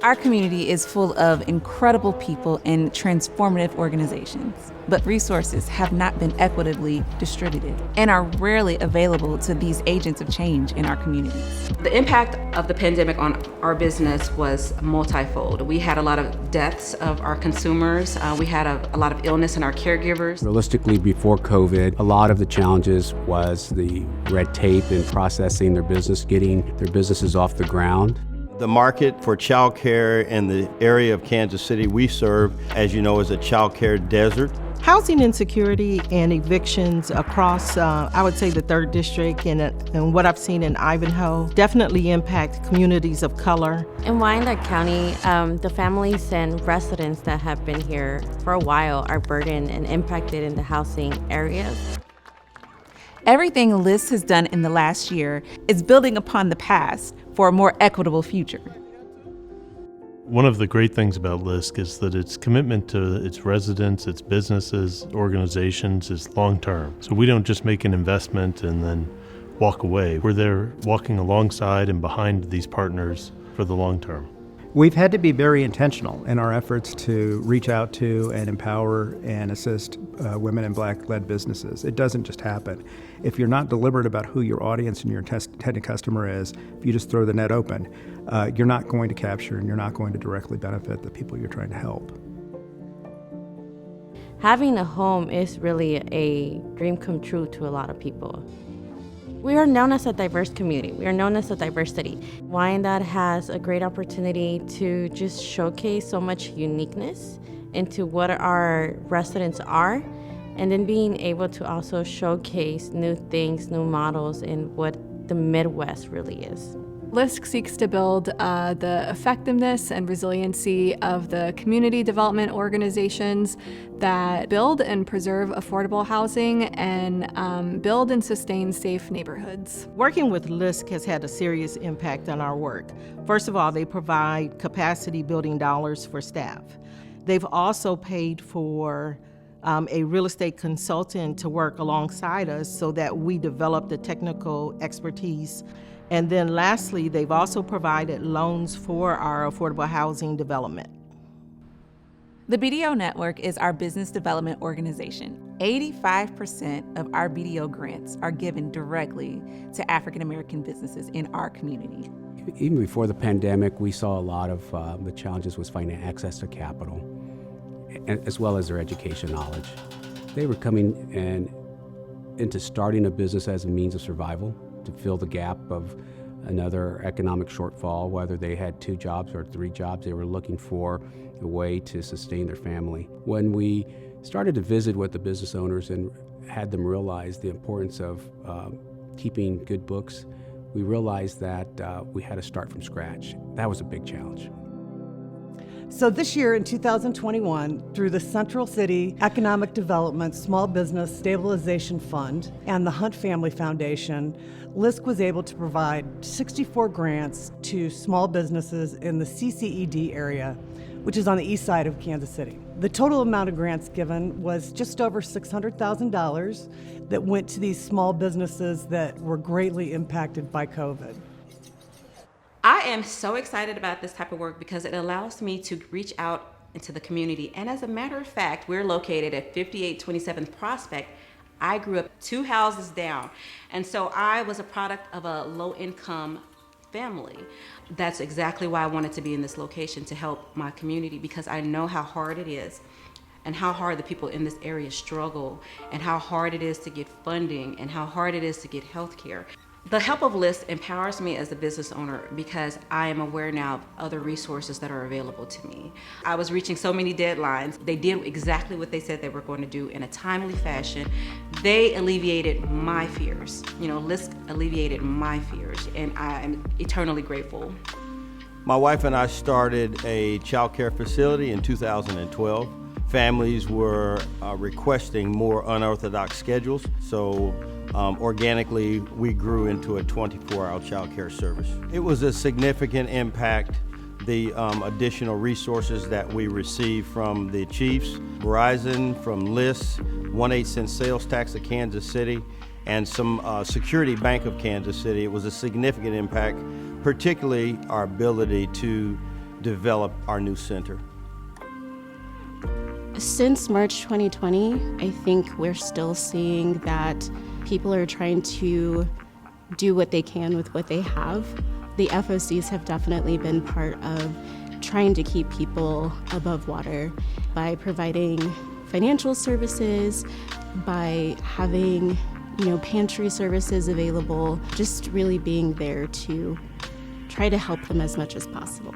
Our community is full of incredible people and transformative organizations, but resources have not been equitably distributed and are rarely available to these agents of change in our communities. The impact of the pandemic on our business was multifold. We had a lot of deaths of our consumers. We had a lot of illness in our caregivers. Realistically, before COVID, a lot of the challenges was the red tape in processing their business, getting their businesses off the ground. The market for child care in the area of Kansas City we serve, as you know, is a child care desert. Housing insecurity and evictions across, I would say, the 3rd District and what I've seen in Ivanhoe definitely impact communities of color. In Wyandotte County, the families and residents that have been here for a while are burdened and impacted in the housing areas. Everything LISC has done in the last year is building upon the past for a more equitable future. One of the great things about LISC is that its commitment to its residents, its businesses, organizations is long-term. So we don't just make an investment and then walk away. We're there walking alongside and behind these partners for the long term. We've had to be very intentional in our efforts to reach out to and empower and assist women and Black-led businesses. It doesn't just happen. If you're not deliberate about who your audience and your intended customer is, if you just throw the net open, you're not going to capture and you're not going to directly benefit the people you're trying to help. Having a home is really a dream come true to a lot of people. We are known as a diverse community. We are known as a diverse city. Wyandotte has a great opportunity to just showcase so much uniqueness into what our residents are, and then being able to also showcase new things, new models in what the Midwest really is. LISC seeks to build the effectiveness and resiliency of the community development organizations that build and preserve affordable housing and build and sustain safe neighborhoods. Working with LISC has had a serious impact on our work. First of all, they provide capacity building dollars for staff. They've also paid for a real estate consultant to work alongside us so that we develop the technical expertise. And then lastly, they've also provided loans for our affordable housing development. The BDO Network is our business development organization. 85% of our BDO grants are given directly to African American businesses in our community. Even before the pandemic, we saw a lot of the challenges was finding access to capital, as well as their education knowledge. They were coming into starting a business as a means of survival, to fill the gap of another economic shortfall, whether they had 2 jobs or 3 jobs. They were looking for a way to sustain their family. When we started to visit with the business owners and had them realize the importance of keeping good books, we realized that we had to start from scratch. That was a big challenge. So this year in 2021, through the Central City Economic Development Small Business Stabilization Fund and the Hunt Family Foundation, LISC was able to provide 64 grants to small businesses in the CCED area, which is on the east side of Kansas City. The total amount of grants given was just over $600,000 that went to these small businesses that were greatly impacted by COVID. I am so excited about this type of work because it allows me to reach out into the community. And as a matter of fact, we're located at 5827th Prospect. I grew up 2 houses down. And so I was a product of a low-income family. That's exactly why I wanted to be in this location, to help my community, because I know how hard it is and how hard the people in this area struggle and how hard it is to get funding and how hard it is to get health care. The help of LISC empowers me as a business owner because I am aware now of other resources that are available to me. I was reaching so many deadlines. They did exactly what they said they were going to do in a timely fashion. They alleviated my fears. You know, LISC alleviated my fears, and I am eternally grateful. My wife and I started a child care facility in 2012. Families were requesting more unorthodox schedules, so organically we grew into a 24-hour child care service. It was a significant impact, the additional resources that we received from the chiefs, Verizon, from LISC, 1/8 cent sales tax of Kansas City, and some Security Bank of Kansas City. It was a significant impact, particularly our ability to develop our new center. Since March 2020, I think we're still seeing that people are trying to do what they can with what they have. The FOCs have definitely been part of trying to keep people above water by providing financial services, by having, pantry services available, just really being there to try to help them as much as possible.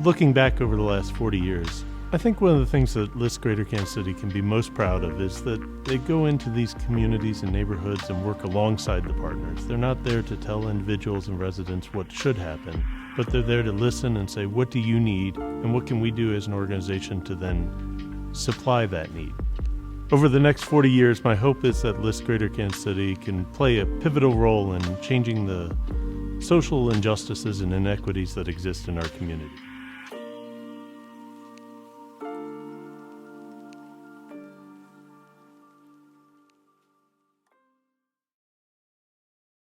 Looking back over the last 40 years, I think one of the things that LISC Greater Kansas City can be most proud of is that they go into these communities and neighborhoods and work alongside the partners. They're not there to tell individuals and residents what should happen, but they're there to listen and say, what do you need, and what can we do as an organization to then supply that need? Over the next 40 years, my hope is that LISC Greater Kansas City can play a pivotal role in changing the social injustices and inequities that exist in our community.